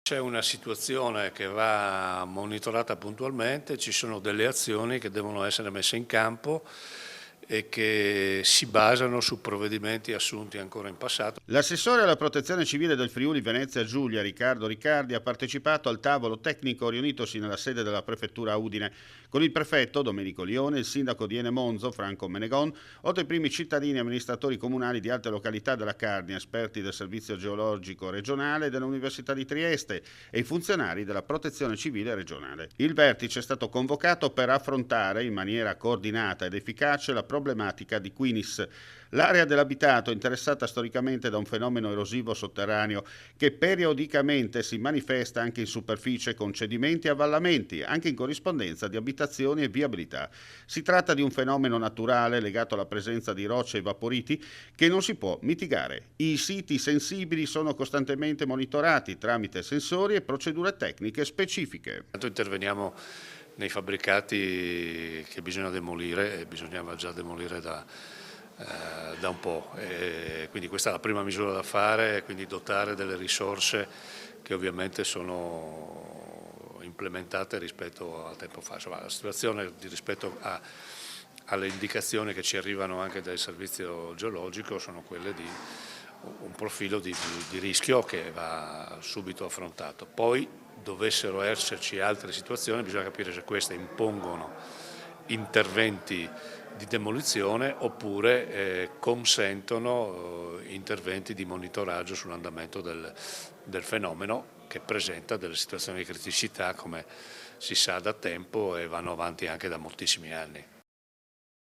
C'è una situazione che va monitorata puntualmente, ci sono delle azioni che devono essere messe in campo e che si basano su provvedimenti assunti ancora in passato. L'assessore alla protezione civile del Friuli Venezia Giulia, Riccardo Riccardi, ha partecipato al tavolo tecnico riunitosi nella sede della prefettura a Udine con il prefetto Domenico Lione, il sindaco di Enemonzo Franco Menegon, oltre ai primi cittadini e amministratori comunali di altre località della Carnia, esperti del servizio geologico regionale e dell'Università di Trieste e i funzionari della protezione civile regionale. Il vertice è stato convocato per affrontare in maniera coordinata ed efficace la problematica di Quinis, l'area dell'abitato interessata storicamente da un fenomeno erosivo sotterraneo che periodicamente si manifesta anche in superficie con cedimenti e avvallamenti, anche in corrispondenza di abitazioni e viabilità. Si tratta di un fenomeno naturale legato alla presenza di rocce e vaporiti che non si può mitigare. I siti sensibili sono costantemente monitorati tramite sensori e procedure tecniche specifiche. Interveniamo nei fabbricati che bisogna demolire, e bisognava già demolire da un po', quindi questa è la prima misura da fare, quindi dotare delle risorse che ovviamente sono implementate rispetto a tempo fa. Insomma, la situazione rispetto alle indicazioni che ci arrivano anche dal servizio geologico sono quelle di un profilo di rischio che va subito affrontato. Poi dovessero esserci altre situazioni, bisogna capire se queste impongono interventi di demolizione oppure consentono interventi di monitoraggio sull'andamento del fenomeno, che presenta delle situazioni di criticità, come si sa da tempo, e vanno avanti anche da moltissimi anni.